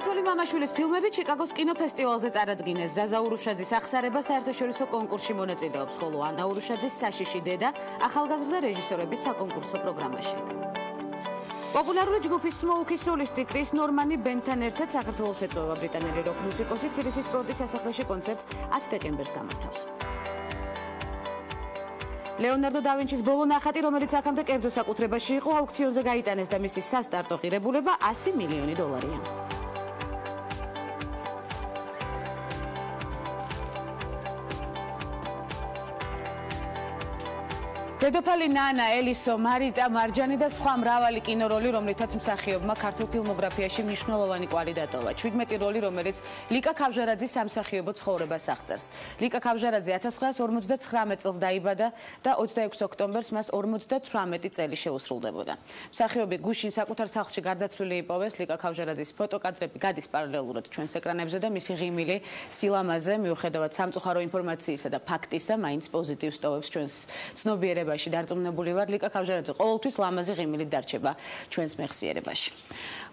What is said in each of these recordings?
ქართული მამაშვილის ფილმები ჩიკაგოს კინოფესტივალზე წარადგინეს. ზაზა ურუშაძის აღსარება საერთაშორისო კონკურსში მონაწილეობს, ხოლო ანა ურუშაძის საშიში დედა ახალგაზრდა რეჟისორების საკონკურსო პროგრამაში. პოპულარული ჯგუფის სმოუკის სოლისტი კრის ნორმანი ბენთან ერთად საქართველოს ეწვევა ბრიტანელი როკ მუსიკოსი თბილისის სპორტის სასახლეში კონცერტს 10 დეკემბერს გამართავს. ლეონარდო და ვინჩის ბოლო ნახატი, რომელიც აქამდე კერძო საკუთრებაში იყო, აუქციონზე გაიტანეს და მისი სასტარტო ღირებულება 100 მილიონი დოლარია. დედოფალი ნანა, ელისო, მარიტა, მარჯანი და სხვა მრავალი კინოროლი, რომლითაც მსახიობმა ქართულ ფილმოგრაფიაში მნიშვნელოვანი კვალი დატოვა. 17 როლი, რომელიც ლიკა ქავჟარაძის სამსახიობო ცხოვრებას აღწერს. ლიკა ქავჟარაძე 1959 წელს დაიბადა და 26 ოქტომბერს მას 58 წელი შეუსრულდებოდა. მსახიობი გუშინ საკუთარ სახლში გარდაცვლილი იპოვეს. ლიკა ქავჟარაძის ფოტოკადრები გადის პარალელურად ჩვენს ეკრანებზე და მისი ღიმილი სილამაზე, მიუხედავად სამწუხარო ინფორმაციისა და ფაქტისა, მაინც პოზიტივს ტოვებს ჩვენს ცნობიერებას. დარწმუნებული ვარ, ლიკა ქავჟარაძე ყოველთვის ლამაზი ღიმილით დარჩება ჩვენს მეხსიერებაში.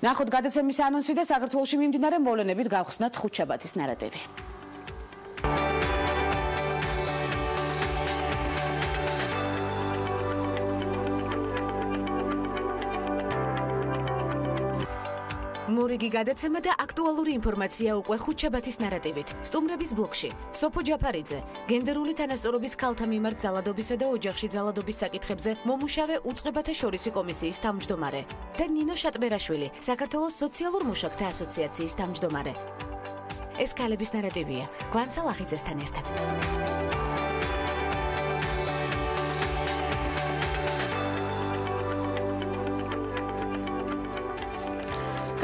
ნახოთ გადაცემის ანონსი და საქართველოში მიმდინარე მოვლენებით გავხსნათ ხუთშაბათის ნარატივი. მორიგი გადაცემა და აქტუალური ინფორმაცია უკვე ხუთშაბათის ნარატივით. სტუმრების ბლოკში სოფო ჯაფარიძე, გენდერული თანასწორობის ქალთა მიმართ ძალადობისა და ოჯახში ძალადობის საკითხებზე მომუშავე უწყებათა შორისი კომისიის თავმჯდომარე და ნინო შატბერაშვილი, საქართველოს სოციალურ მუშაკთა ასოციაციის თავმჯდომარე. ეს ქალების ნარატივია, გვანცა ლახიძესთან ერთად.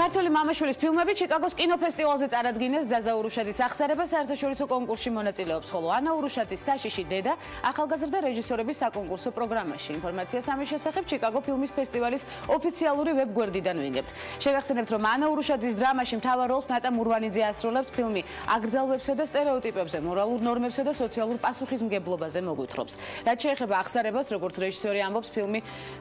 ქართული მამაშვილის ფილმები ჩიკაგოს კინოფესტივალზე წარადგინეს. ზაზა ურუშაძის აღსარება საერთაშორისო კონკურსში მონაწილეობს, ხოლო ანა ურუშაძის საშიში დედა ახალგაზრდა რეჟისორების საკონკურსო პროგრამაში. ინფორმაციას ამის შესახებ ჩიკაგო ფილმის ფესტივალის ოფიციალური ვებგვერდიდან ვინებთ. შეგახსენებთ, რომ ანა ურუშაძის დრამაში მთავარ როლს ნატა მურვანიძე ასრულებს. ფილმი აკრძალვებსა და სტერეოტიპებზე, მორალურ ნორმებსა და სოციალურ პასუხისმგებლობაზე მოგვითხრობს. რაც შეეხება აღსარებას, როგორც რეჟისორი ამბობს, ფილმი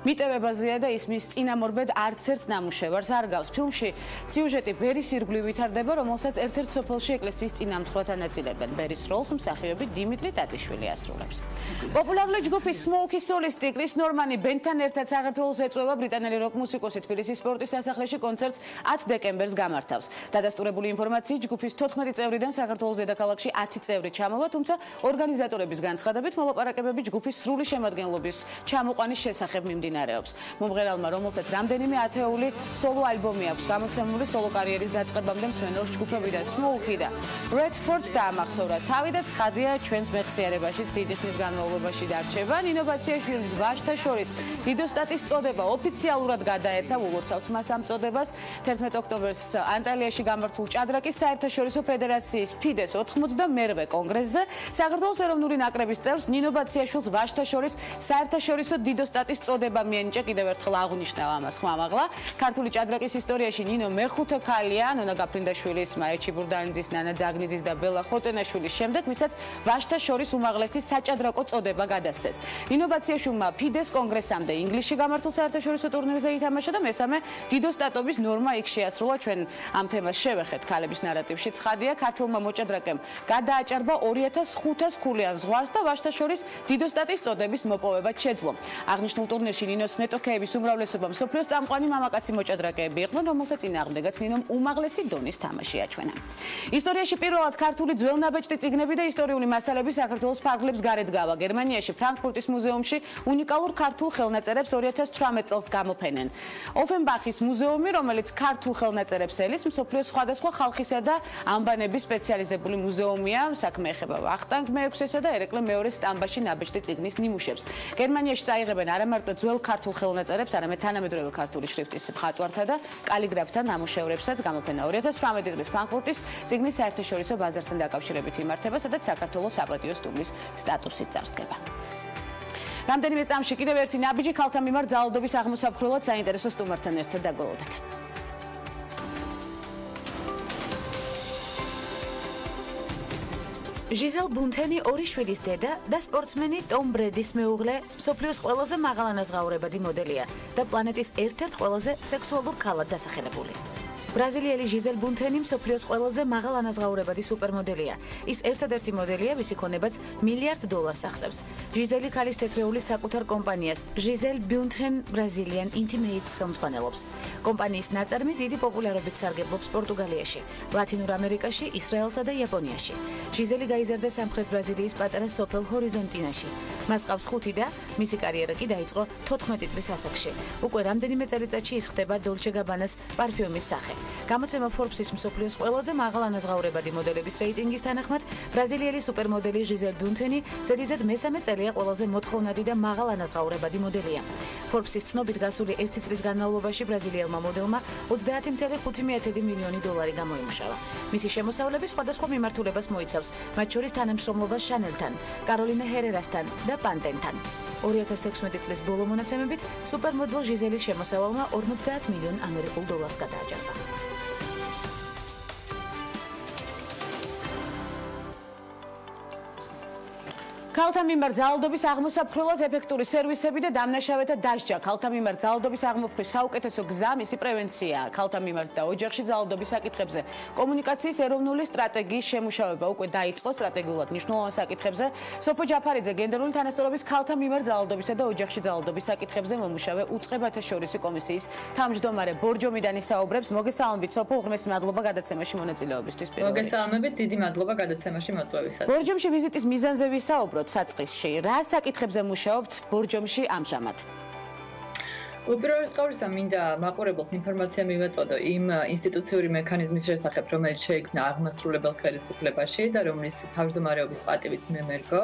მიტევებაზეა და ისმის წინამორბედ არც ერთ ნამუშევარს არ გავს. ფილმში სიუჟეტი ბერის ირგვლივ ვითარდება, რომელსაც ერთ-ერთ სოფელში ეკლესიის წინამძღვრად ანაწილებენ. ბერის როლს მსახიობი დიმიტრი ტატიშვილი ასრულებს. პოპულარული ჯგუფის სმოუკის სოლისტი კრის ნორმანი ბენთან ერთად საქართველოს ეწვევა ბრიტანელი როკ მუსიკოსი თბილისის სპორტის სასახლეში კონცერტს 10 დეკემბერს გამართავს. დადასტურებული ინფორმაციით, ჯგუფის 14 წევრიდან საქართველოს დედაქალაქში 10 წევრი ჩამოვა, თუმცა ორგანიზატორების განცხადებით, მოლაპარაკებები ჯგუფის სრული შემადგენლობის ჩამოყვანის შესახებ მიმდინარეობს. მომღერალმა, რომელსაც რამდენიმე ათეული სოლო ალბომი აქვს გამოცემული, სოლო კარიერის დაწყებამდე მსმენელს ჯგუფებიდან სმოუკი და რედფორდ დაამახსოვრა თავი და ცხადია ჩვენს მეხსიერებაშიც დიდი ხნის განმავლობაში დარჩება. ნინო ბაციაშვილის ვაჟთა შორის დიდოსტატის წოდება ოფიციალურად გადაეცა, ულოცავთ მას ამ წოდებას. 11 ოქტომბერს ანტალიაში გამართულ ჭადრაკის საერთაშორისო ფედერაციის ფიდეს 92-მერვე კონგრესზე საქართველოს ეროვნული ნაკრების წევრს ნინო ბაციაშვილს ვაჟთა შორის საერთაშორისო დიდოსტატის წოდება მიენიჭა. კიდევ ერთხელ აღნიშნავ ამას ხმამაღლა. ქართული ჭადრაკის ისტორიაში ნინო მეხუთე ქალია, ნონა გაფრინდაშვილის, მაეჩი ბურდანიძის, ნანა ძაგნიძის და ბელა ხოტენაშვილის შემდეგ, ვისაც ვაჟთა შორის უმაღლესი საჭადრაკო წოდება გადასცეს. ნინო ბაციაშვილმა ფიდეს კონგრესამდე ინგლისში გამართულ საერთაშორისო ტურნირზე ითამაშა და მესამე დიდოსტატობის ნორმა იქ შეასრულა. ჩვენ ამ თემას შევეხეთ ქალების ნარატივში. ცხადია, ქართულმა მოჭადრაკემ გადააჭარბა 2500 ქულიან ზღვარს და ვაჟთა შორის დიდოსტატის წოდების მოპოვება შეძლო. აღნიშნულ ტურნირში ნინოს მეტოქეების უმრავლესობა მსოფლიოს წამყვანი მამაკაცი მოჭადრაკეები იყვნენ, რომელთა წინააღმდეგაც ნინომ უმაღლესი დონის თამაში აჩვენა. ისტორიაში პირველად ქართული ძველნაბეჭდი წიგნები და ისტორიული მასალები საქართველოს ფარგლებს გარეთ გავა. გერმანიაში ფრანკფურტის მუზეუმში უნიკალურ ქართულ ხელნაწერებს 2018 წელს გამოფენენ. ოფენბახის მუზეუმი, რომელიც ქართულ ხელნაწერებს ელის, მსოფლიოს სხვადასხვა ხალხისა და ამბანების სპეციალიზებული მუზეუმია. საქმე ეხება ვახტანგ მე-6-სა და ერეკლე მე-2-ის სტამბაში ნაბეჭდი წიგნის ნიმუშებს. გერმანიაში წაიღებენ არა მარტო ძველ ქართულ ხელნაწერებს, არამედ თანამედროვე ქართული შრიფტის მხატვართა და კალიგრაფთა ნამუშევრებსაც. გამოფენა 2018 წლის ფრანკფურტის წიგნის საერთაშორისო ბაზართან დაკავშირებით იმართება, სადაც საქართველოს საპატიო სტუმრის სტატუსით წარსდგება. რამდენიმე წამში კიდევ ერთი ნაბიჯი ქალთა მიმართ ძალადობის აღმოსაფხვრელად საინტერესო სტუმართან ერთად დაგველოდეთ. ჟიზელ ბუნთენი ორი შვილის დედა და სპორტსმენი ტომ ბრედის მეუღლე, მსოფლიოს ყველაზე მაღალანაზღაურებადი მოდელია და პლანეტის ერთ-ერთ ყველაზე სექსუალურ ქალად დასახელებული. ბრაზილიელი ჟიზელ ბუნთენი მსოფლიოს ყველაზე მაღალ ანაზღაურებადი სუპერმოდელია. ის ერთადერთი მოდელია, ვისი ქონებაც $1 მილიარდ აღწევს. ჟიზელი ქალის თეთრეულის საკუთარ კომპანიას ჟიზელ ბუნთენ Brazilian Intimates ხელმძღვანელობს. კომპანიის ნაწარმი დიდი პოპულარობით სარგებლობს პორტუგალიაში, ლათინურ ამერიკაში, ისრაელსა და იაპონიაში. ჟიზელი გაიზარდა სამხრეთ ბრაზილიის პატარა სოფელ ჰორიზონტინაში. მას ყავს 5 და მისი კარიერა კი დაიწყო 14 წლის ასაკში. უკვე რამდენიმე წელიწადში ის ხდება დოლჩე გაბანას პარფიუმის სახე. გამოცემა Forbes-ის მსოფლიოს ყველაზე მაღალ ანაზღაურებადი მოდელების რეიტინგის თანახმად, ბრაზილიელი სუპერმოდელი ჟიზელ ბუნთენი ზედიზედ მესამე წელია ყველაზე მოთხოვნადი და მაღალ ანაზღაურებადი მოდელია. Forbes-ის ცნობით გასული 1 წლის განმავლობაში ბრაზილიელმა მოდელმა $30.5 მილიონი გამოიმუშავა. მისი შემოსავლები სხვადასხვა მიმართულებას მოიცავს, მათ შორის თანამშრომლობა შანელთან, კაროლინე ჰერერასთან და პანტენთან. 2016 წლის ბოლო მონაცემებით სუპერმოდელ ჟიზელის შემოსავალმა $50 მილიონ გადააჯარდა. ქალთა მიმართ ძალადობის აღმოსაფრთხილოდ ეფექტური სერვისები და დამნაშავეთა დასჯა. ქალთა მიმართ ძალადობის აღმოფხვის საუკეთესო გზა მისი პრევენციაა. ქალთა მიმართ და ოჯახში ძალადობის საკითხებზე კომუნიკაციის ეროვნული სტრატეგიის შემუშავება უკვე დაიწყო სტრატეგიულად მნიშვნელოვან საკითხებზე. სოფო ჯაფარიძე გენდერული თანასწორობის ქალთა მიმართ ძალადობისა და ოჯახში ძალადობის საკითხებზე მომუშავე უწყებათა შორისი კომისიის თავმჯდომარე ბორჯომიდან ისაუბრებს. მოგესალმებით სოფო, უღრმესი მადლობა გადაცემაში მონაწილეობისთვის. მოგესალმებით, დიდი მადლობა გადაცემაში მოწვევისათვის. ბორჯომში ვიზიტის მიზანზე ვისაუბროთ. საწყისში რა საკითხებზე მუშაობთ ბორჯომში ამჟამად? უპირველეს ყოვლისა მინდა მაყურებელს ინფორმაცია მივაწოდო იმ ინსტიტუციური მექანიზმის შესახებ, რომელიც შეიქმნა აღმასრულებელ ხელისუფლებაში და რომლის თავმჯდომარეობის პატივიც მე მერგო.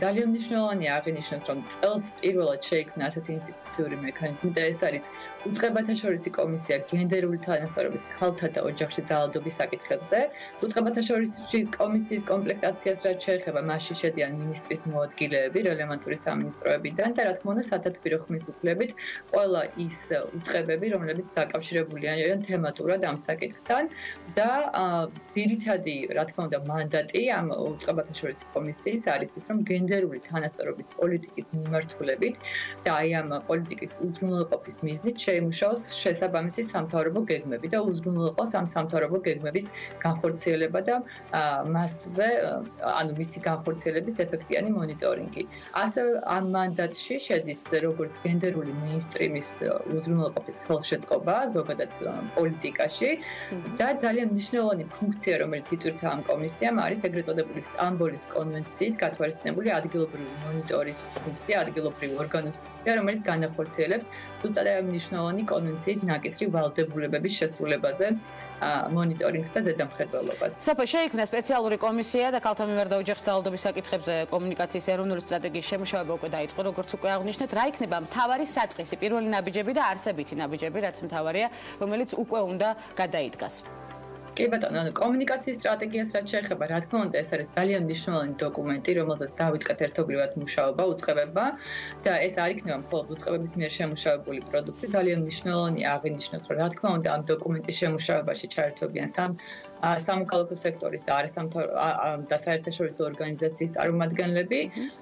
ძალიან მნიშვნელოვანია აღინიშნოს, რომ წელს პირველად შეიქმნა ასეთი ინსტიტუციური მექანიზმი და ეს არის უწყებათა შორისი კომისია გენდერული თანასწორობის ქალთა და ოჯახში ძალადობის საკითხებზე. უწყებათა შორისი კომისიის კომპლექტაციას რაც შეეხება, მასში შედიან მინისტრის მოადგილეები რელევანტური სამინისტროებიდან და რა თქმა უნდა სათათბირო ხმის უფლებით ყველა ის უწყებები, რომლებიც დაკავშირებულია თემატურად ამ საკითხთან და ძირითადი, რა თქმა უნდა, მანდატი ამ უწყებათა შორისი კომისიის არის ის, რომ გენდერული თანასწორობის პოლიტიკის მიმართულებით და აი ამ პოლიტიკის უზრუნველყოფის მიზნით შეიმუშაოს შესაბამისი სამთავრობო გეგმები და უზრუნველყოს ამ სამთავრობო გეგმების განხორციელება და მასზე, ანუ მისი განხორციელების ეფექტიანი მონიტორინგი. ასევე ამ მანდატში შედის როგორც გენდერული მეინსტრიმის უზრუნველყოფის ხელშეწყობა ზოგადად პოლიტიკაში და ძალიან მნიშვნელოვანი ფუნქცია, რომელიც იწვევს ამ კომისიამ, არის ეგრეთ წოდებული სტამბოლის კონვენციით გათვალისწინებული ადგილობრივი მონიტორის ფუნქცია, ადგილობრივი ორგანოს ფუნქცია, რომელიც განახორციელებს ზუსტად ამ მნიშვნელოვანი კონვენციით ნაკითრი ვალდებულებების შესრულებაზე მონიტორინგს და ზედამხედველობას. სოფო შეიქმნა სპეციალური კომისია და ქალთა მიმართ და ოჯახში ძალადობის საკითხებზე კომუნიკაციის ეროვნული სტრატეგიის შემუშავება უკვე დაიწყო, როგორც უკვე აღნიშნეთ, რა იქნება მთავარი საწყისი, პირველი ნაბიჯები და არსებითი ნაბიჯები, რაც მთავარია, რომელიც უკვე უნდა გადაიდგას. კი ბატონო, კომუნიკაციის სტრატეგიას რაც შეეხება, რა თქმა უნდა, ეს არის ძალიან მნიშვნელოვანი დოკუმენტი, რომელზეც დავიწყეთ ერთობლივად მუშაობა უწყებებმა და ეს არ იქნება მხოლოდ უწყებების მიერ შემუშავებული პროდუქტი, ძალიან მნიშვნელოვანია აღინიშნოს, რომ რა თქმა უნდა, ამ დოკუმენტის შემუშავებაში ჩაერთვებიან სამოქალაქო სექტორის და საერთაშორისო ორგანიზაციის წარმომადგენლები.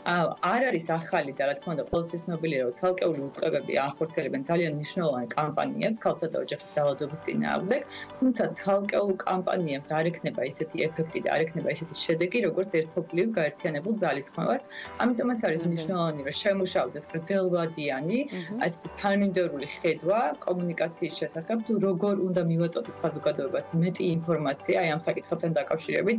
არ არის ახალი და რა თქმა უნდა, ყოველთვის ცნობილია, რომ ცალკეული უწყებები ახორციელებენ ძალიან მნიშვნელოვან კამპანიებს ქალთა და ოჯახის ძალადობის წინააღმდეგ, თუმცა ცალკეულ კამპანიებს არ ექნება ისეთი ეფექტი და არ ექნება ისეთი შედეგი, როგორც ერთობლივ გაერთიანებულ ძალისხმევას. ამიტომაც არის მნიშვნელოვანი, რომ შემუშავდეს გრძელვადიანი, თანმიმდევრული ხედვა კომუნიკაციის შესახებ, თუ როგორ უნდა მივაწოდოთ საზოგადოებას მეტი ინფორმაცია აი ამ საკითხებთან დაკავშირებით,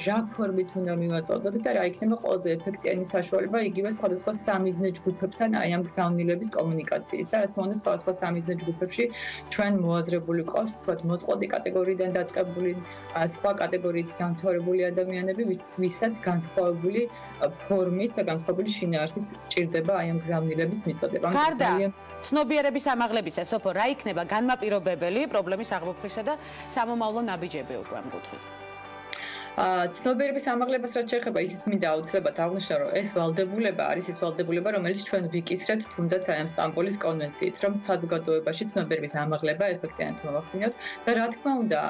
რა ფორმით უნდა მივაწოდოთ და რა იქნება ყველაზე ეფექტიანი საშუალება იგივე სხვადასხვა სამიზნე ჯგუფებთან აი ამ გზავნილების კომუნიკაციის და რა თქმა უნდა სხვადასხვა სამიზნე ჯგუფებში ჩვენ მოაზრებული ყავს თქვათ მოწყვლადი კატეგორიიდან დაწყებული სხვა კატეგორიით დამთავრებული ადამიანები, ვისაც განსხვავებული ფორმით და განსხვავებული შინაარსით ჭირდება აი ამ გზავნილების მიწოდება. ცნობიერების ამაღლებისა, სოფო, რა იქნება განმაპირობებელი პრობლემის აღმოფხვისა და სამომავლო ნაბიჯები უკვე ამ კუთხით? ცნობიერების ამაღლებას რაც შეეხება, ისიც მინდა აუცილებლად აღვნიშნო, რომ ეს ვალდებულება არის ის ვალდებულება, რომელიც ჩვენ ვიკისრეთ თუნდაც აი ამ სტამბოლის კონვენციით, რომ საზოგადოებაში ცნობიერების ამაღლება ეფექტიანად მოვახდინოთ და რა თქმა უნდა,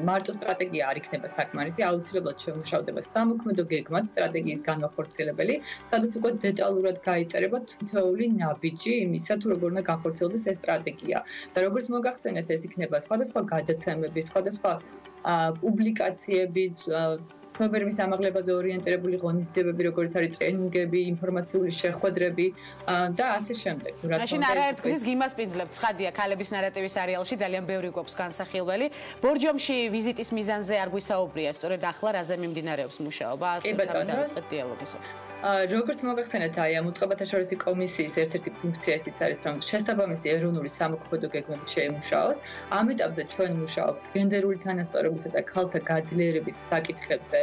მარტო სტრატეგია არ იქნება საკმარისი, აუცილებლად შემუშავდება სამოქმედო გეგმაც სტრატეგიის განახორციელებელი, სადაც უკვე დეტალურად გაიწერება თითოეული ნაბიჯი იმისა, თუ როგორ უნდა განხორციელდეს ეს სტრატეგია. და როგორც მოგახსენეთ, ეს იქნება სხვადასხვა გადაცემები, სხვადასხვა პუბლიკაციები, ცნობიერების ამაღლებაზე ორიენტირებული ღონისძიებები, როგორც არის ტრენინგები, ინფორმაციული შეხვედრები და ასე შემდეგ. მაშინ არაერთგზის გიმასპინძლებთ, ცხადია, ქალების ნარატივის სერიალში ძალიან ბევრი გვაქვს განსახილველი. ბორჯომში ვიზიტის მიზანზე არ გვისაუბრია, სწორედ ახლა რაზე მიმდინარეობს მუშაობა? კი ბატონო, დავიწყეთ დიალოგის. როგორც მოგახსენეთ, აი ამ უწყებათა შორისი კომისიის ერთ-ერთი ფუნქცია ისიც არის, რომ შესაბამისი ეროვნული სამოქმედო გეგმები შეიმუშაოს. ამ ეტაპზე ჩვენ მუშაობთ გენდერული თანასწორობისა და ქალთა გაძლიერების საკითხებზე,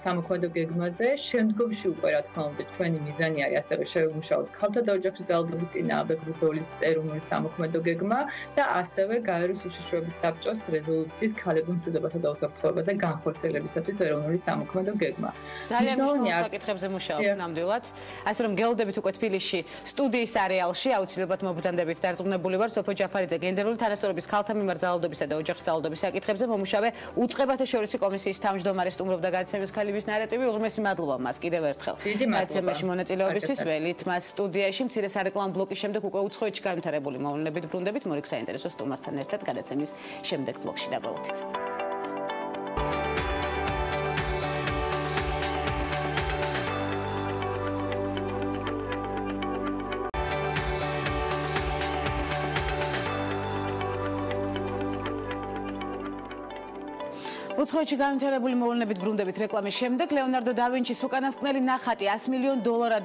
სამოქმედო გეგმაზე. შემდგომში უკვე რა თქმა უნდა, ჩვენი მიზანი არის ასევე შევიმუშაოთ ქალთა და ოჯახის ძალადობის წინააღმდეგ ბრძოლის ეროვნული სამოქმედო გეგმა და ასევე გაეროს უშიშროების საბჭოს რეზოლუციის ქალების მშვიდობასა და უსაფრთხოებაზე განხორციელებისათვის ეროვნული სამოქმედო გეგმა. ძალიან მნიშვნელოვან საკითხებზე ნამდვილად. ასე რომ გელოდებით უკვე თბილისში სტუდიის არეალში აუცილებლად მობრძანდებით დარწმუნებული ვარ სოფო ჯაფარიძე გენდერული თანასწორობის ქალთა მიმართ ძალადობისა და ოჯახის ძალადობის საკითხებზე მომუშავე უწყებათა შორისი კომისიის თავმჯდომარე სტუმრობდა გადაცემის ქალების ნარატივი. უღრმესი მადლობა მას კიდევ ერთხელ. გადაცემაში მონაწილეობისთვის ველით მას სტუდიაში მცირე სარეკლამო ბლოკის შემდეგ უკვე უცხოეთში განვითარებული მოვლენებით ბრუნდებით მორიგ საინტერესო სტუმართან ერთად გადაცემის შემდეგ ბლოკში დაბოლოებით. უცხოეთში განვითარებული მოვლენებით ბრუნდებით რეკლამის შემდეგ ლეონარდო და ვინჩის უკანასკნელი ნახატი $100 მილიონ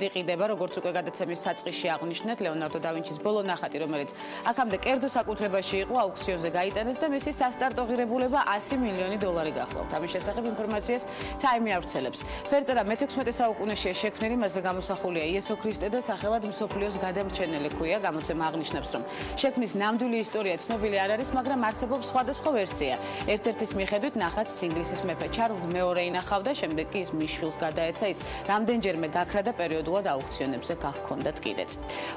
იყიდება, როგორც უკვე გადაცემის საწყისში აღვნიშნეთ. ლეონარდო და ვინჩის ბოლო ნახატი, რომელიც აქამდე კერძო საკუთრებაში იყო, აუქციონზე გაიტანეს და მისი სასტარტო ღირებულება $100 მილიონი გახლავთ. ამის შესახებ ინფორმაციას Time ავრცელებს. ფერწერა მე-16 საუკუნეშია შექმნილი, მასზე გამოსახულია იესო ქრისტე და სახელად მსოფლიოს გადამრჩენელი ქვია. გამოცემა აღნიშნავს, რომ შექმნის ნამდვილი ისტორია ცნობილი არ არის, მაგრამ არსებობს სხვადასხვა ვერსია. ერთ-ერთის მიხედვით ნახატი ინგლისის მეფე ჩარლზ მეორე ინახავდა, შემდეგ კი ის მის შვილს გადაეცა, ის რამდენჯერმე გაქრა და პერიოდულად აუქციონებზე გახქონდათ კიდეც.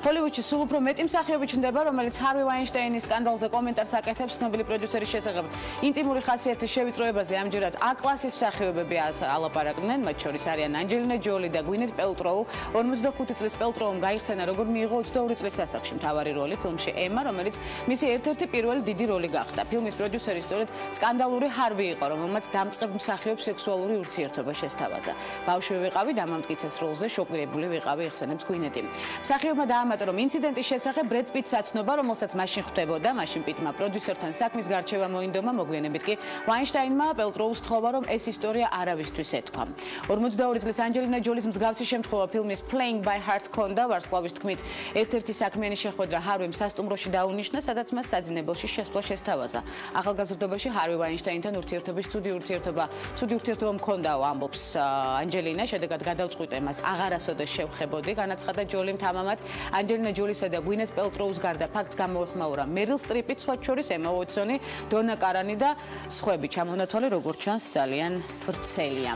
ჰოლივუდში სულ უფრო მეტი მსახიობი ჩნდება, რომელიც ჰარვი ვაინშტაინის სკანდალზე კომენტარს აკეთებს ცნობილი პროდიუსერის შესახებ. ინტიმური ხასიათის შევიწროებაზე ამჯერად A-კლასის მსახიობები ალაპარაკდნენ, მათ შორის არიან ანჯელინა ჯოლი და გვინეთ პელტროუ. 45 წლის პელტროუმ გაიხსენა, როგორ მიიღო 22 წლის ასაკში მთავარი როლი ფილმში ემა, რომელიც მისი ერთ-ერთი პირველი დიდი როლი გახდა. ფილმის პროდიუსერი სწორედ სკანდალური ჰარვი იყო, რომელმაც დამწყებ მსახიობს სექსუალური ურთიერთობა შესთავაზა. ბავშვი ვიყავი და მამტკიცეს როლზე შოკირებული ვიყავი, იხსენებს გვინეტი. მსახიობმა დაამატა, რომ ინციდენტის შესახებ ბრედ პიტს აცნობა, რომელსაც მაშინ ხვდებოდა, მაშინ პიტმა პროდიუსერთან საქმის გარჩევა მოინდომა, მოგვიანებით კი ვაინშტაინმა პელტროუს თხოვა, რომ ეს ისტორია არავისთვის ეთქვა. 42 წლის ანჯელინა ჯოლის მსგავსი შემთხვევა ფილმის Playing by Heart ჰქონდა, ვარსკვლავის თქმით, ერთ-ერთი საქმიანი შეხვედრა ჰარვიმ სასტუმროში დაუნიშნა, სადაც მას საძინებელში შესვლა შესთავაზა. ახალგაზრდობაში ჰარვი ვაინშტაინთან ურთიერთობის ცუდი ურთიერთობა მქონდაო, ამბობს ანჯელინა, შედეგად გადავწყვიტე მას აღარასოდეს შევხებოდი, განაცხადა ჯოლიმ თამამად. ანჯელინა ჯოლისა და გვინეთ პელტროუს გარდა ფაქტს გამოეხმაურა მერილ სტრიპი, სხვათა შორის ემა უოტსონი, დონა კარანი და სხვები. ჩამონათვალე როგორც ჩანს ძალიან ვრცელია.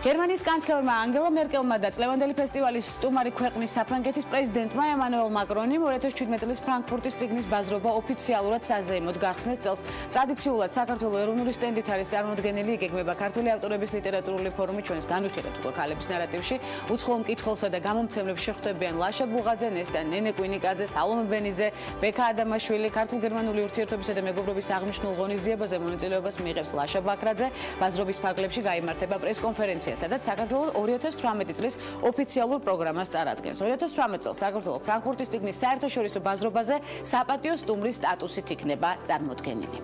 გერმანიის კანცლერმა ანგელა მერკელმა და წლევანდელი ფესტივალის სტუმარი ქვეყნის საფრანგეთის პრეზიდენტმა ემანუელ მაკრონიმ 2017 წლის ფრანკფურტის წიგნის ბაზრობა ოფიციალურად საზეიმოდ გახსნეს წელს. ტრადიციულად საქართველოს ეროვნული სტენდით არის წარმოდგენილი, იგეგმება ქართული ავტორების ლიტერატურული ფორუმი. ჩვენს განვიხილეთ უკვე ქალების ნარატივში. უცხოელ მკითხველსა და გამომცემლებს შეხვდებიან ლაშა ბუღაძე, ნესტა ნენე კვინიკაძე, სალომე ბენიძე, ბექა ადამაშვილი. ქართულ-გერმანული ურთიერთობისა და მეგობრობის აღნიშნულ ღონისძიებაზე მონაწილეობას მიიღებს ლაშა ბაქრაძე. ბაზრობის ფარგლებში გაიმართება პრეს-კონფერენცია, სადაც საქართველოს 2018 წლის ოფიციალურ პროგრამას წარადგენს. 2018 წელს საქართველოს ფრანკფურტის წიგნის საერთაშორისო ბაზრობაზე საპატიო სტუმრის სტატუსით იქნება წარმოდგენილი.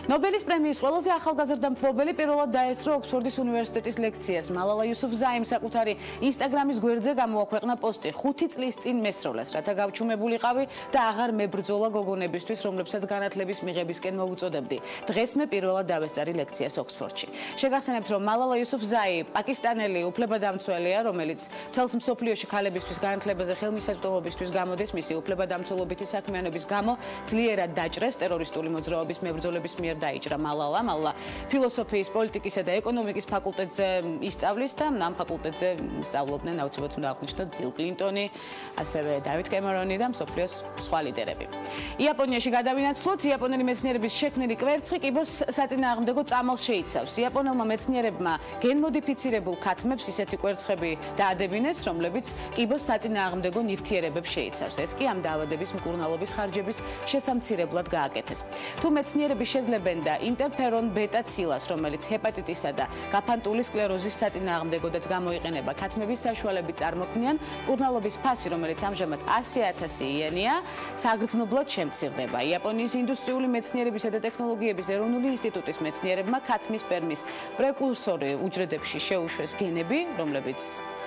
ნობელის პრემიის ყველაზე ახალგაზრდა მფლობელი პირველად დაესწრო ოქსფორდის უნივერსიტეტის ლექციას. მალალა იუსუფზაიმ საკუთარი ინსტაგრამის გვერდზე გამოაქვეყნა პოსტი 5 წლის წინ მესროლეს, რათა გავჩუმებულიყავი და აღარ მებრძოლა გოგონებისთვის, რომლებსაც განათლების მიღებისკენ მოვუწოდებდი. დღეს მე პირველად დავესწარი ლექციას ოქსფორდში. შეგახსენებთ, რომ მალალა იუსუფზაი პაკისტანელი უფლებადამცველია, რომელიც მთელს მსოფლიოში ქალებისთვის განათლებაზე ხელმისაწვდომობისთვის გამოდის. მისი უფლებადამცველობითი საქმიანობის გამო ძლიერად დაჭრეს ტერორისტული მოძრაობის მებრძოლების მიერ დაიჭრა მალალა. ფილოსოფიის, პოლიტიკისა და ეკონომიკის ფაკულტეტზე ისწავლის და ამ ფაკულტეტზე სწავლობდნენ აუცილებლად უნდა აღნიშნოთ ბილ კლინტონი, ასევე დავით კემერონი და მსოფლიოს სხვა ლიდერები. იაპონიაში გადავინაცვლოთ, იაპონელი მეცნიერების შექმნილი კვერცხი კიბოს საწინააღმდეგო წამალს შეიცავს. იაპონელმა მეცნიერებმა გენმოდიფიცირებულ ქათმებს ისეთი კვერცხები დაადებინეს, რომლებიც კიბოს საწინააღმდეგო ნივთიერებებს შეიცავს. ეს კი ამ დაავადების მკურნალობის ხარჯების შესამცირებლად გააკეთეს. თუ მეცნიერები შეძლებენ და ინტერფერონ ბეტა ცილას, რომელიც ჰეპატიტისა და გაფანტული სკლეროზის საწინააღმდეგოდაც გამოიყენება ქათმების საშუალებით წარმოქმნიან, მკურნალობის ფასი, რომელიც ამჟამად 100,000 იენია, საგრძნობლად შემცირდება. იაპონიის ინდუსტრიული მეცნიერებისა და ტექნოლოგიების ეროვნული ინსტიტუტის მეცნიერებმა ქათმის სპერმის პრეკურსორი უჯრედებში შეუშვეს გენები, რომლებიც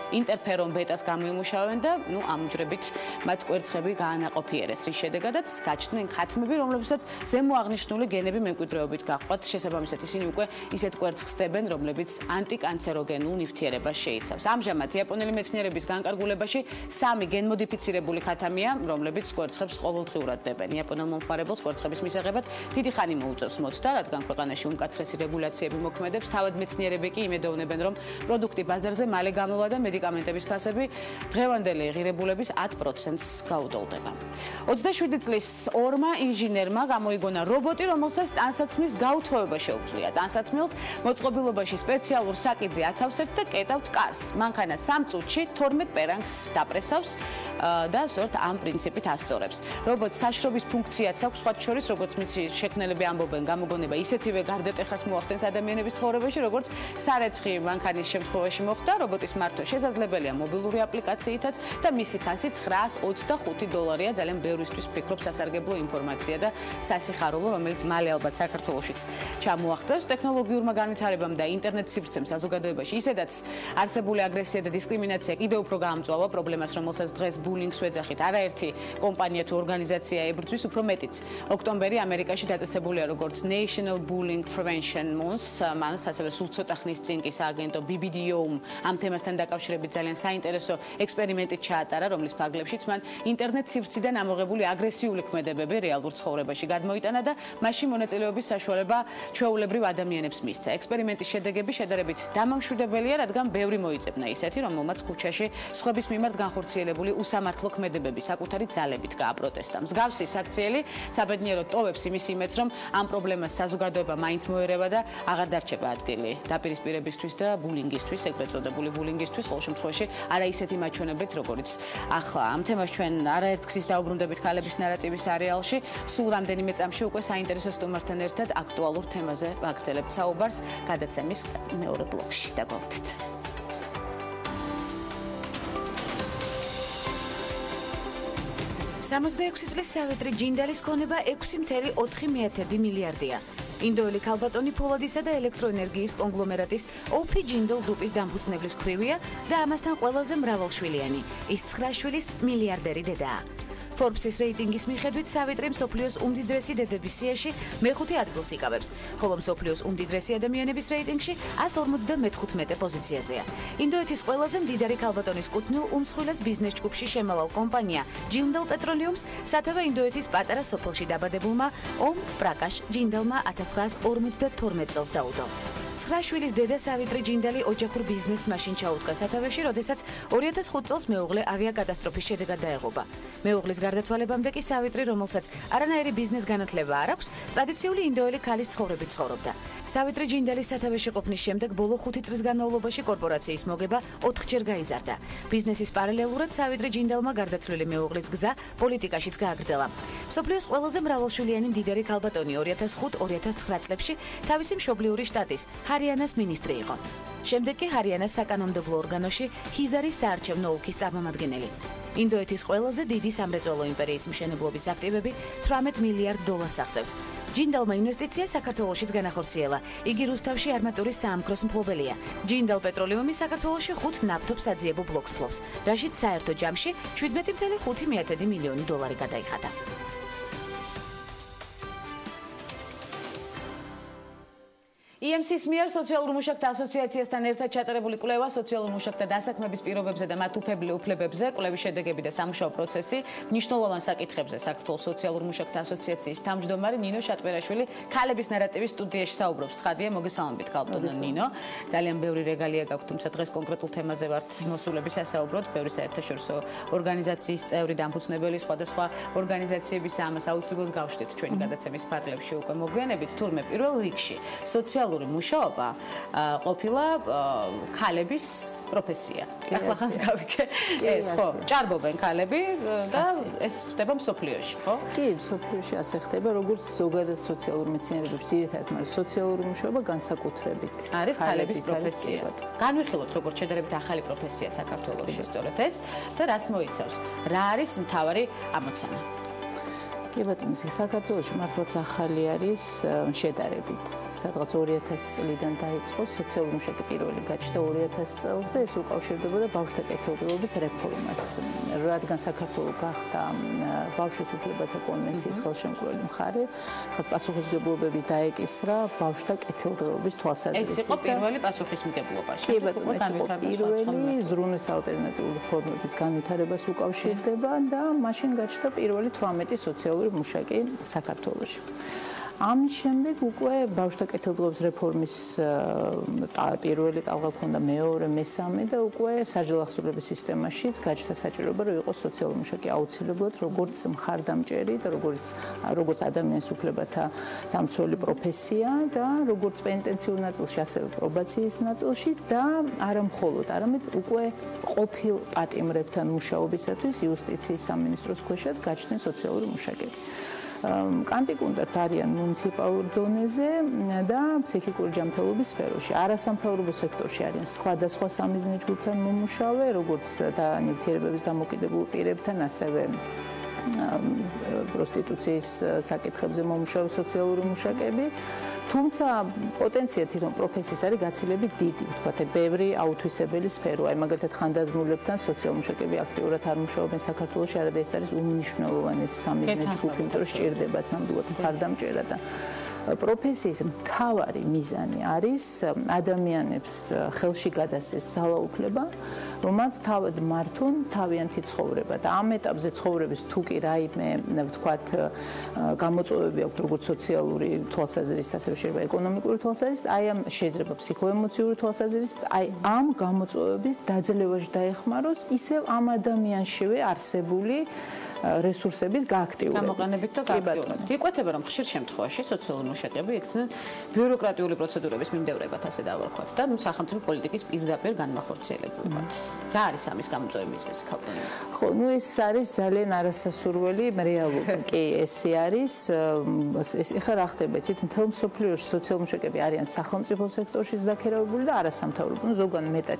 ინტერფერონ ბეტას გამოიმუშავებენ და ამ უჯრედებით მათ კვერცხები გაანაყოფიერეს, რის შედეგადაც გაჩნდნენ ქათმები, რომლებსაც ზემო აღნიშნული გენები მემკვიდრეობით გაჰყვათ. შესაბამისად, ისინი უკვე ისეთ კვერცხს ხდებენ, რომლებიც ანტიკანცეროგენულ ნივთიერებას შეიცავს. ამჟამად იაპონელი მეცნიერების განკარგულებაში 3 გენმოდიფიცირებული ქათამია, რომლებიც კვერცხებს ყოველდღიურად დებენ. იაპონელ მომხმარებელს კვერცხების მისაღებად დიდი ხანი მოუწევს მოცდა, რადგან ქვეყანაში უმკაცრესი რეგულაციები მოქმედებს. თავად მეცნიერები კი იმედოვნებენ, რომ პროდუქტი ბაზარზე მალე გამოვა და მედიკამენტების ფასები დღევანდელი ღირებულების 10%-ს გაუდოლდება. 27 წლის ორმა ინჟინერმა გამოიგონა რობოტი, რომელსაც ტანსაცმლის გაუთხოვება შეუძლია. ტანსაცმელს მოწყობილობაში სპეციალურ საკიდზე ათავსებთ და კეტავთ კარს. მანქანა 3 წუთში 12 პერანგს დაპრესავს და სწორედ ამ პრინციპით ასწორებს. რობოტს საშრობის ფუნქციაც აქვს, სხვათა შორის, როგორც შექმნელები ამბობენ, გამოგონება ისეთივე გარდატეხას მოახდენს ადამიანების ცხოვრებაში, როგორც სარეცხი მანქანის შემთხვევაში მოხდა. რობოტის მართვა შესაძლებელია მობილური აპლიკაციითაც და მისი ფასი $925-ია. ძალიან ბევრისთვის ფიქრობ სასარგებლო ინფორმაცია და სასიხარულო, რომელიც მალე ალბათ საქართველოშიც ჩამოაღწევს. ტექნოლოგიურმა განვითარებამ და ინტერნეტ სივრცემ საზოგადოებაში ისედაც არსებული აგრესია და დისკრიმინაცია კიდევ უფრო გაამწვავა პრობლემას, რომელსაც დღეს ბულინგს ვეძახით. არაერთი კომპანია თუ ორგანიზაცია ებრძვის, უფრო მეტიც. ოქტომბერი ამერიკაში დაწესებულია როგორც National Bullying Prevention Month, მანს ასევე სულ ცოტა ხნის წინ კი სააგენტო BBDO-მ ამ თემასთან დაკავშირებით ძალიან საინტერესო ექსპერიმენტი ჩაატარა, რომლის ფარგლებშიც მან ინტერნეტ სივრციდან ამოღებული აგრესიული ქმედებები რეალურ ცხოვრებაში გადმოიტანა და მასში მონაწილეობის საშუალება ჩვეულებრივ ადამიანებს მისცა. ექსპერიმენტის შედეგები შედარებით დამამშვიდებელია, რადგან ბევრი მოიწებნა ისეთი, რომელმაც ქუჩაში სხვების მიმართ განხორციელებული უსამართლო ქმედებები საკუთარი ძალებით გააპროტესტა. მსგავსი საქციელი საბედნიეროდ ტოვებს იმის იმედს, რომ ამ პრობლემას საზოგადოება მაინც მოერევა და აღარ დარჩება ადგილი დაპირისპირებისთვის და ბულინგისთვის, ეგრეთ წოდებული ბულინგისთვის, ყოველ შემთხვევაში არა ისეთი მაჩვენებლით, როგორც ახლა. ამ თემას ჩვენ არაერთგზის დაუბრუნდებით ქალების ნარატივის სერიალში, სულ რამდენიმე წამში უკვე საინტერესო სტუმართან ერთად აქტუალურ თემაზე ვაგრძელებთ საუბარს გადაცემის მეორე ბლოკში. დაგვალთით. 66 წლის სავეტრი ჯინდალის ქონება 6.4 მილიარდია. ინდოელი ქალბატონი ფოლადისა და ელექტროენერგიის კონგლომერატის OP ჯინდალ გრუპის დამფუძნებლის ქვრივია და ამასთან ყველაზე მრავალშვილიანი. ის 9 შვილის მილიარდერი დედაა. Forbes-ის რეიტინგის მიხედვით სავეტრი მსოფლიოს უმდიდრესი დედების სიაში მეხუთე ადგილს იკავებს, ხოლო მსოფლიოს უმდიდრესი ადამიანების რეიტინგში 154 პოზიციაზეა. ინდოეთის ყველაზე მდიდარი ქალბატონის კუთვნილ უმსხვილეს ბიზნეს ჯგუფში შემავალ კომპანია ჯინდალ პეტროლიუმს სათავე ინდოეთის პატარა სოფელში დაბადებულმა ომ პრაკაშ ჯინდალმა 1952 წელს დაუდო. 9 შვილის დედა სავიტრი ჯინდალი ოჯახურ ბიზნესს მაშინ ჩაუდგა სათავეში, როდესაც 2005 წელს მეუღლე ავიაკატასტროფის შედეგად დაეღობა. მეუღლის გარდაცვალებამდე კი სავიტრი, რომელსაც არანაირი ბიზნეს განათლება არ აქვს, ტრადიციული ინდოელი ქალის ცხოვრებით ცხოვრობდა. სავიტრი ჯინდალის სათავეში ყოფნის შემდეგ ბოლო 5 წლის განმავლობაში კორპორაციის მოგება 4-ჯერ გაიზარდა. ბიზნესის პარალელურად სავიტრი ჯინდალმა გარდაცვლილი მეუღლის გზა პოლიტიკაშიც გააგრძელა. მსოფლიოს ყველაზე მრავალშვილიანი მდიდარი ქალბატონი 2005-2009 წლებში თავისი მშობლიური შტატის ჰარიანას მინისტრი იყო. შემდეგ კი ჰარიანას საკანონმდებლო ორგანოში ჰიზარის საარჩევნო ოლქის წარმომადგენელი. ინდოეთის ყველაზე დიდი სამრეწველო იმპერიის მშენებლობის აქტივები $18 მილიარდ აღწევს. ჯინდალმა ინვესტიცია საქართველოშიც განახორციელა. იგი რუსთავში არმატურის საამქროს მფლობელია. ჯინდალ პეტროლიუმი საქართველოში 5 ნავთობს საძიებო ბლოკს ფლობს, რაშიც საერთო ჯამში $17.5 მილიონი გადაიხადა. EMC-ის მიერ სოციალურ მუშაკთა ასოციაციასთან ერთად ჩატარებული კვლევა სოციალურ მუშაკთა დასაქმების პირობებზე და მათ უფლებებზე, კვლევის შედეგები და სამუშაო პროცესი მნიშვნელოვან საკითხებზე საქართველოს სოციალურ მუშაკთა ასოციაციის თავმჯდომარე ნინო შატბერაშვილი ქალების ნარატივის სტუდიაში საუბრობს. ცხადია, მოგესალმებით ქალბატონო ნინო. ძალიან ბევრი რეგალია გაქვთ, თუმცა დღეს კონკრეტულ თემაზე ვართ მოსულები სასაუბროთ. ბევრი საერთაშორისო ორგანიზაციის წევრი, დამფუძნებელი სხვადასხვა ორგანიზაციების ამას აუცილებლად გავშლით ჩვენი გადაცემის ფარგლებში უკვე მოგვიანებით, თურმე პირველ რიგში სოციალური მუშაობა ყოფილა ქალების პროფესია. ახლა ხანს გავიქე ეს ხო, ჭარბობენ ქალები და ეს ხდება მსოფლიოში, ხო? კი, მსოფლიოში ასე ხდება, როგორც ზოგადად სოციალურ მეცნიერებებში ძირითადად, მაგრამ სოციალური მუშაობა განსაკუთრებით არის ქალების პროფესია. განვიხილოთ როგორც შედარებით ახალი პროფესია საქართველოში, სწორედ ეს და რას მოიცავს? რა არის მთავარი ამოცანა? კი ბატონო, საქართველოში მართლაც ახალი არის შედარებით. სადღაც 2000 წლიდან დაიწყო სოციალური მუშაკი პირველი გაჩნდა 2000 წელს და ეს უკავშირდებოდა ბავშვთა კეთილდღეობის რეფორმას. რადგან საქართველო გახდა ბავშვის უფლებათა კონვენციის ხელშემკვრელი მხარე, ხას პასუხისმგებლობები დაეკისრა ბავშვთა კეთილდღეობის თვალსაზრისით. ეს იყო პირველი პასუხისმგებლობაში. კი ბატონო, ეს იყო პირველი ზრუნვის ალტერნატიული ფორმების განვითარებას უკავშირდება და მაშინ გაჩნდა პირველი 18 სოციალური მუშაკი საქართველოში. ამის შემდეგ უკვე ბავშვთა კეთილდღეობის რეფორმის პირველი ტალღა ქონდა, მეორე, მესამე და უკვე საჯელახსოვრების სისტემაშიც გაჩნდა საჭიროება, რომ იყოს სოციალური მუშაკი აუცილებლად, როგორც მხარდამჭერი და როგორც ადამიანის უფლებათა დამცველი პროფესია და როგორც პენიტენციურ ნაწილში, ასევე პრობაციის ნაწილში და არა მხოლოდ, არამედ უკვე ყოფილ პატიმრებთან მუშაობისათვის იუსტიციის სამინისტროს ქვეშაც გაჩნდნენ სოციალური მუშაკები. კანტიკუნდად არიან მუნიციპალურ დონეზე და ფსიქიკური ჯანმრთელობის სფეროში. არასამთავრობო სექტორში არიან სხვადასხვა სამიზნე ჯგუფთან მომუშავე, როგორც და ნივთიერებების დამოკიდებულ პირებთან, ასევე პროსტიტუციის საკითხებზე მომუშავე სოციალური მუშაკები. თუმცა პოტენცია თვითონ პროფესიის არის გაცილებით დიდი, ვთქვათ, ბევრი აუთვისებელი სფერო. აი მაგალითად ხანდაზმულებთან სოციალურ მუშაკები აქტიურად არ მუშაობენ საქართველოში, არადა ეს არის უმნიშვნელოვანესი სამიზნე ჯგუფი, იმიტომ რომ სჭირდებათ ნამდვილად მხარდამჭერა და პროფესიის მთავარი მიზანი არის ადამიანებს ხელში გადასცეს ძალაუფლება, რომ მათ თავად მართონ თავიანთი ცხოვრება და ამ ეტაპზე ცხოვრების თუ კი რაიმე, ვთქვათ, გამოწვევები აქვს როგორც სოციალური თვალსაზრისით, ასევე შეიძლება ეკონომიკური თვალსაზრისით, აი ამ შეიძლება ფსიქოემოციური თვალსაზრისით, აი ამ გამოწვევების დაძლევაში დაეხმაროს ისევ ამ ადამიანშივე არსებული რესურსების გააქტიურება. გამოყენებით და გააქტიურებით. იკვეთება, რომ ხშირ შემთხვევაში სოციალური მუშაკები იქცნენ ბიუროკრატიული პროცედურების მიმდევრებად, ასე დავარქვათ და სახელმწიფო პოლიტიკის პირდაპირ განმახორციელებულად. რა არის ამის გამოწვევების მიზეზი ქალბატონო? ხო, ეს არის ძალიან არასასურველი რეალობა. კი, ესე არის. ეხლა რა ხდება, იცით, მთელ მსოფლიოში სოციალური მუშაკები არიან სახელმწიფო სექტორშიც დაქირავებული და არასამთავრობო. ზოგან მეტად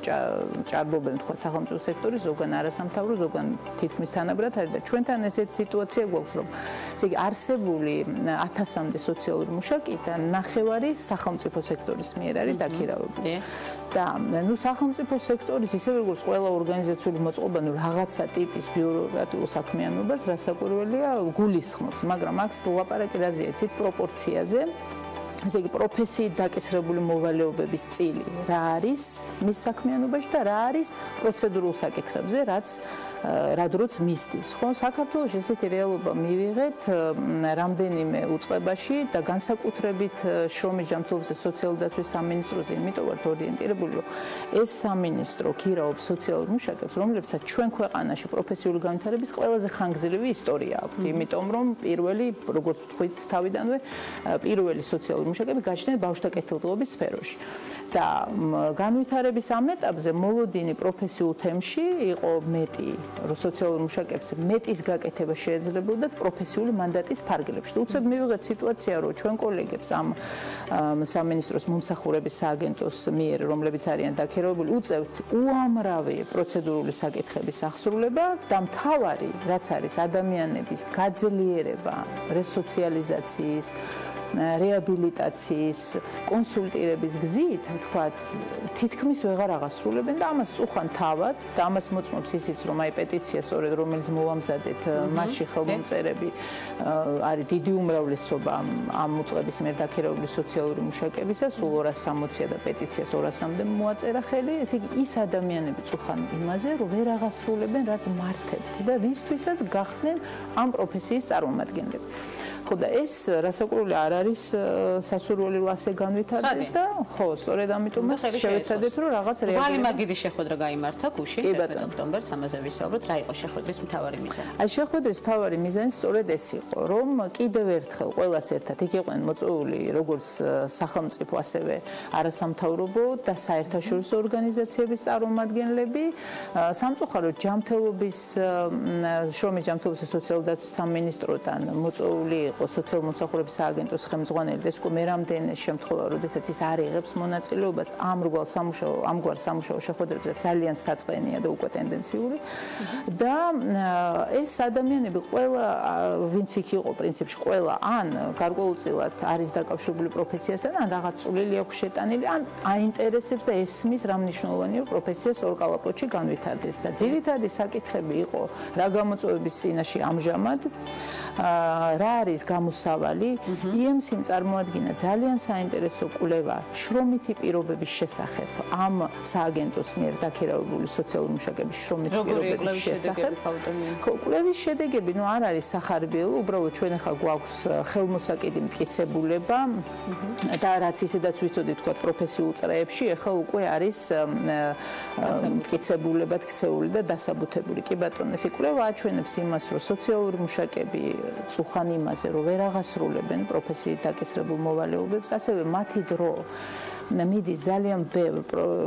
ჭარბობენ, თქვა, სახელმწიფო სექტორი, ზოგან არასამთავრობო, ზოგან თითქმის თანაბრად არის და ჩვენ ესეთ სიტუაცია გვაქვს, რომ ესე იგი არსებული 1000-მდე სოციალური მუშაკიდან ნახევარი სახელმწიფო სექტორის მიერ არის დაქირავებული. და ნუ სახელმწიფო სექტორის ისევე როგორც ყველა ორგანიზაციული მოწყობა, ნუ რაღაცა ტიპის ბიუროკრატიულ საქმიანობას რასაკვირველია გულისხმობს, მაგრამ აქ ლაპარაკი რაზეა, იცით, პროპორციაზე. ესე იგი პროფესიით დაკისრებული მოვალეობების წილი რა არის მის საქმიანობაში და რა არის პროცედურულ საკითხებზე, რა დროც მისდის. ხო, საქართველოში ესეთი რეალობა მივიღეთ რამდენიმე უწყებაში და განსაკუთრებით შრომის ჯანმრთელობის და სოციალური დაცვის სამინისტროზე, იმიტომ ვართ ორიენტირებული, რომ ეს სამინისტრო ქირაობს სოციალურ მუშაკებს, რომლებსაც ჩვენ ქვეყანაში პროფესიული განვითარების ყველაზე ხანგრძლივი ისტორია აქვს. იმიტომ რომ პირველი, როგორც ვთქვით თავიდანვე, პირველი სოციალური მუშაკები გაჩნდნენ ბავშვთა კეთილდღეობის სფეროში. და განვითარების ამ ეტაპზე მოლოდინი პროფესიულ თემში იყო მეტი, რომ სოციალურ მუშაკებს მეტის გაკეთება შეეძლებოდათ პროფესიული მანდატის ფარგლებში. უცებ მივიღეთ სიტუაცია, რომ ჩვენ კოლეგებს ამ სამინისტროს მომსახურების სააგენტოს მიერ, რომლებიც არიან დაქირავებული, უწევთ უამრავი პროცედურული საკითხების აღსრულება და მთავარი, რაც არის ადამიანების გაძლიერება, რესოციალიზაციის რეაბილიტაციის, კონსულტირების გზით, თქვათ, თითქმის ვეღარ აღასრულებენ და ამას წუხან თავად და ამას მოწმობს ისიც, რომ აი პეტიცია სწორედ რომელიც მოვამზადეთ, მასში ხელმომწერები არის დიდი უმრავლესობა ამ უწყების მიერ დაქირავებული სოციალური მუშაკებისა, სულ 260-ია და პეტიციას 200-მდე მოაწერა ხელი, ესე იგი ის ადამიანები წუხან იმაზე, რომ ვერ აღასრულებენ რაც მართებთ და რისთვისაც გახდნენ ამ პროფესიის წარმომადგენლები. ხო და ეს რასაკვირველი არ არის სასურველი რომ ასე განვითარდეს და ხო, სწორედ ამიტომაც შევეცადეთ რომ რაღაც რეალური მაგიდი შეხვედრა გაიმართა გუშინ 1 ოქტომბერს ამაზე ვისაუბრეთ, რა იყო შეხვედრის მთავარი მიზანი? აი შეხვედრის მთავარი მიზანი სწორედ ეს იყო, რომ კიდევ ერთხელ ყველას ერთად იქ იყვნენ მოწვეული როგორც სახელმწიფო, ასევე არასამთავრობო და საერთაშორისო ორგანიზაციების წარმომადგენლები, სამწუხაროდ ჯანმრთელობის შრომის ჯანმრთელობის და სოციალური დაცვის სამინისტროდან მოწვეული იყო სოციალურ-მომსახურების სააგენტოს ხელმძღვანელი და ეს უკვე მერამდენე შემთხვევა, როდესაც ის არ იღებს მონაწილეობას ამგვარ სამუშაო შეხვედრებზე ძალიან საწყენია და უკვე ტენდენციური და ეს ადამიანები ყველა ვინც იქ იყო პრინციპში ყველა ან გარკვეულწილად არის დაკავშირებული პროფესიასთან ან რაღაც წვლილი აქვს შეტანილი ან აინტერესებს და ესმის რა მნიშვნელოვანია პროფესია სწორ კალაპოტში განვითარდეს და ძირითადი საკითხები იყო რა გამოწვევების წინაშე ამჟამად რა არის გამოსავალი EMC-მ წარმოადგინა ძალიან საინტერესო კვლევა შრომითი პირობების შესახებ ამ სააგენტოს მიერ დაქირავებული სოციალური მუშაკების შრომითი პირობების შესახებ ხო კვლევის შედეგები ნუ არ არის სახარბიელო უბრალოდ ჩვენ ახლა გვაქვს ხელმოსაკიდი მტკიცებულება და რაც ისედაც ვიცოდით თქვა პროფესიულ წრეებში ახლა უკვე არის მტკიცებულებად ქცეული და დასაბუთებული კი ბატონო ეს კვლევა აჩვენებს იმას რომ სოციალური მუშაკები წუხან იმაზე რომ ვერ აღასრულებენ პროფესიით დაკისრებულ მოვალეობებს ასევე მათი დრო მიდის ძალიან ბევრ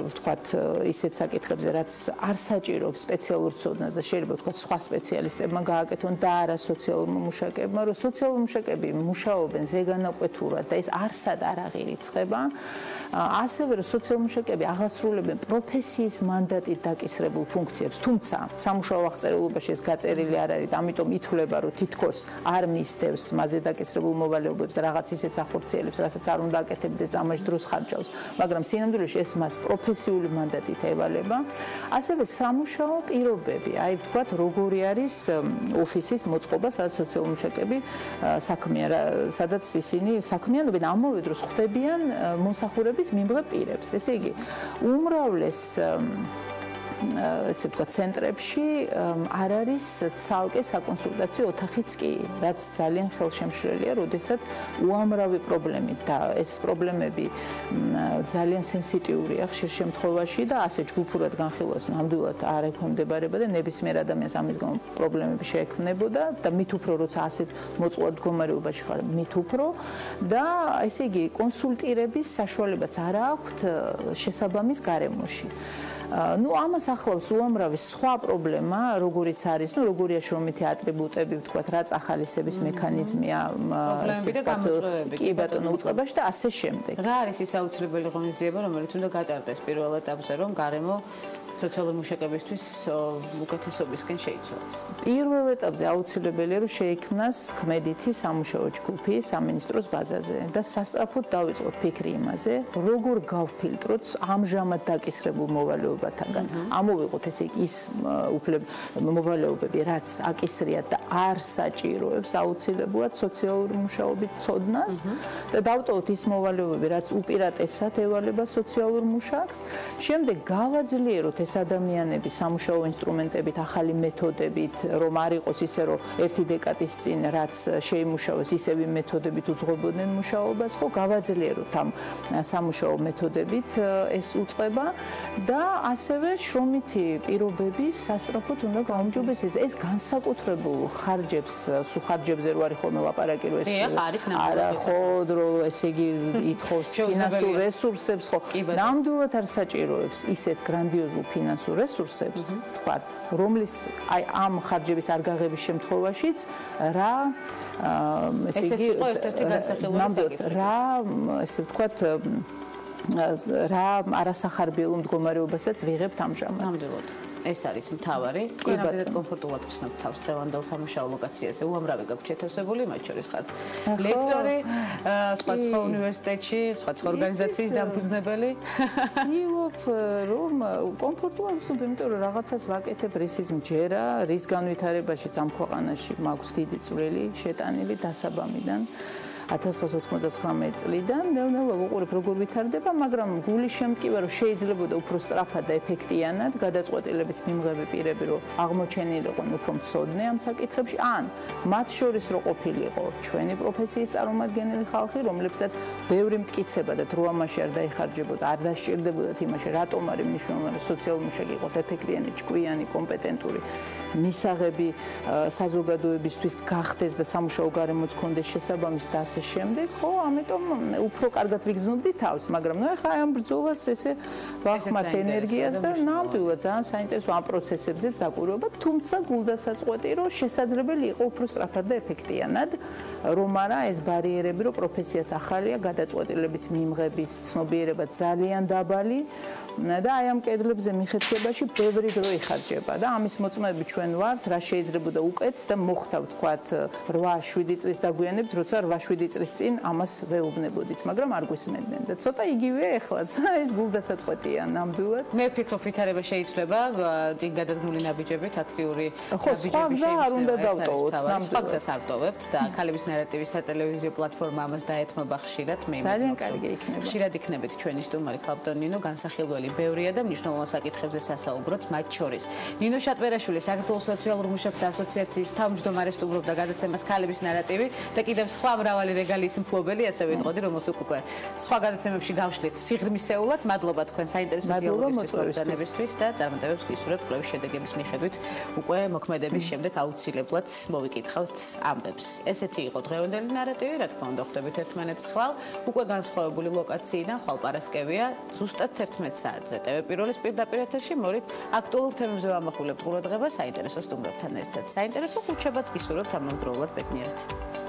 ვთქვათ ისეთ საკითხებზე რაც არ საჭიროებს სპეციალურ ცოდნას და შეიძლება ვთქვათ სხვა სპეციალისტებმა გააკეთონ და არა სოციალურმა მუშაკებმა რომ სოციალური მუშაკები მუშაობენ ზეგანაკვეთურად და ეს არსად არ აღირიცხება ასევე რომ სოციალური მუშაკები აღასრულებენ პროფესიის მანდატით დაკისრებულ ფუნქციებს თუმცა სამუშაო აღწერილობაში ეს გაწერილი არ არის ამიტომ ითვლება რომ თითქოს არ მისდევს მასზე დაკისრებულ მოვალეობებს რაღაც ისეთ სახორციელებს რასაც არ უნდა აკეთებდეს და ამაში დროს ხარჯავს მაგრამ სინამდვილეში ეს მას პროფესიული მანდატით ევალება. ასევე სამუშაო პირობები, აი ვთქვათ, როგორი არის ოფისის მოწყობა, სადაც სოციალური მუშაკები საქმეა, სადაც ისინი საქმიანობენ, ამავე დროს ხვდებიან მომსახურების მიმღებ პირებს. ესე იგი, უმრავლეს ესე ვთქვათ ცენტრებში არ არის ცალკე საკონსულტაციო ოთახიც კი, რაც ძალიან ხელშემშლელია, როდესაც უამრავი პრობლემით და ეს პრობლემები ძალიან სენსიტიურია ხშირ შემთხვევაში და ასე ჯგუფურად განხილვას ნამდვილად არ ექვემდებარება და ნებისმიერ ადამიანს ამის გამო პრობლემები შეექმნებოდა და მით უფრო როცა ასეთ მოწყვლად მდგომარეობაში ხარ, მით უფრო და ესე იგი კონსულტირების საშუალებაც არ აქვთ შესაბამის გარემოში. Ну, ამას ახლავს უამრავი სხვა პრობლემა, როგორიც არის, ну, როგორია შრომითი ატრიბუტები, ვთქვათ, რა წახალისების მექანიზმია, კი ბატონო უწყებაში და ასე შემდეგ. რა არის ის აუცილებელი ღონისძიება, რომელიც უნდა გატარდეს პირველ ეტაპზე, რომ გარემო სოციალური მუშაკებისთვის უკეთესობისკენ შეიცვალოს. პირველ ეტაპზე აუცილებელია, რომ შეიქმნას ქმედითი სამუშაო ჯგუფი სამინისტროს ბაზაზე და სასწრაფოდ დავიწყოთ ფიქრი იმაზე, როგორ გავფილტროთ ამჟამად დაკისრებულ მოვალეობათაგან. ამოვიღოთ ესე იგი ის მოვალეობები, რაც აკისრიათ და არ საჭიროებს აუცილებლად სოციალური მუშაობის ცოდნას და დავტოვოთ ის მოვალეობები, რაც უპირატესად ევალება სოციალურ მუშაკს. შემდეგ გავაძლიეროთ ეს ადამიანები სამუშაო ინსტრუმენტებით, ახალი მეთოდებით, რომ არ იყოს ისე, რომ ერთი დეკადის წინ რაც შეიმუშავეს, ისევი მეთოდებით უძღვებოდნენ მუშაობას, ხო, გავაძლიეროთ ამ სამუშაო მეთოდებით ეს უწყება და ასევე შრომითი პირობები სასწრაფოდ უნდა გაუმჯობეს ეს განსაკუთრებულ ხარჯებს, სუხარჯებზე რო არის ხოლმე ლაპარაკი, რომ ეს არა ხო, რომ ესე იგი ითხოვს ფინანსურ რესურსებს, ხო, ნამდვილად არ საჭიროებს ისეთ გრანდიოზულ ფინანსურ რესურსებს, თქვათ, რომლის აი ამ ხარჯების არ გაღების შემთხვევაშიც რა ესე იგი ერთ-ერთი განსახილველი საკითხი. რა ესე ვთქვათ რა არასახარბიელო მდგომარეობასაც ვიღებთ ამჟამად. ნამდვილად. ეს არის მთავარი. თქვენ რამდენად კომფორტულად გრძნობთ თავს დღევანდელ სამუშაო ლოკაციაზე? უამრავი გაქვთ შეთევსებული, მათ შორის ხართ ლექტორი, სხვა უნივერსიტეტში, სხვა ორგანიზაციის დამფუძნებელი. ვცდილობ რომ კომფორტულად ვცნობ, იმიტომ რომ რაღაცას ვაკეთებ რისის მჯერა, რის განვითარებაშიც ამ ქვეყანაში მაქვს დიდი წვლილი შეტანილი დასაბამიდან 1999 წლიდან ნელ-ნელა ვუყურებ როგორ ვითარდება, მაგრამ გულის შემტკივა რომ შეიძლებოდა უფრო სწრაფად და ეფექტიანად გადაწყვეტილების მიმღები პირები რომ აღმოჩენილიყვნენ უფრო მცოდნე ამ საკითხებში, ან მათ შორის რო ყოფილიყო ჩვენი პროფესიის წარმომადგენელი ხალხი, რომლებსაც ბევრი მტკიცება და დრო ამაში არ დაიხარჯებოდა, არ დასჭირდებოდათ იმაში, რატომ არის მნიშვნელოვანი სოციალური მუშაკი იყოს ეფექტიანი, ჭკვიანი, კომპეტენტური, მისაღები საზოგადოებისთვის გახდეს და სამუშაო გარემოც ქონდეს შესაბამისი და ასე შემდეგ, ხო, ამიტომ უფრო კარგად ვიგრძნობდი თავს, მაგრამ ნუ ახლა ამ ბრძოლას ესე ვახმართ ენერგიას და ნამდვილად ძალიან საინტერესო ამ პროცესებზეც დაკვირვება, თუმცა გულდასაწყვეტი რომ შესაძლებელი იყო უფრო სწრაფად და ეფექტიანად, რომ არა ეს ბარიერები, რომ პროფესიაც ახალია, გადაწყვეტილების მიმღების ცნობიერება ძალიან დაბალი და აი ამ კედლებზე მიხეთქებაში ბევრი დრო იხარჯება და ამის მოწმეები ჩვენ ვართ, რა შეიძლებოდა უკეთ და მოხდა ვთქვათ 8-7 წლის დაგვიანებით, როცა 8-7 წლის წინ ამას ვეუბნებოდით, მაგრამ არ გვისმენდნენ და ცოტა იგივეა ეხლაც. ეს გულდასაწყვეტია ნამდვილად. მე ვფიქრობ ვითარება შეიძლება წინ გადადგმული ნაბიჯებით, აქტიური ნაბიჯები შეიძლება. არ უნდა დავტოვოთ, სხვა გზას არ ვტოვებთ და ქალების ნარატივის სატელევიზიო პლატფორმა ამას დაეთმობა ხშირად. მე ძალიან კარგი იქნება. ხშირად იქნებით ჩვენი სტუმარი ქალბატონ ნინო, განსახილველი ბევრია და მნიშვნელოვან საკითხებზე სასაუბროთ, მათ შორის. ნინო შატბერაშვილი, საქართველოს სოციალურ მუშაკთა ასოციაციის თავმჯდომარე სტუმრობდა გადაცემას ქალების ნარატივი და კიდევ სხვა მრავალი რეგალიის მფლობელი, ასე ვიტყოდი, რომელსაც უკვე სხვა გადაცემებში გავშლით სიღრმისეულად. მადლობა თქვენ საინტერესო დიალოგისთვის და წარმატებებს გისურვებთ კვლევის შედეგების მიხედვით. უკვე მოქმედების შემდეგ აუცილებლად მოვიკითხავთ ამბებს. ესეთი იყო დღევანდელი ნარატივი, რა თქმა უნდა, ხვდებით ერთმანეთს ხვალ. უკვე განსხვავებული ლოკაციიდან ხვალ პარასკევია, ზუსტად 11 საათზე. TV Pirvelis პირდაპირ ეთერში მორით აქტუალურ თემებზე ვამახვილებთ ყურადღებას საინტერესო სტუმრებთან ერთად. საინტერესო ხუთშაბათს გისურვებთ ამავდროულად ბედნიერად.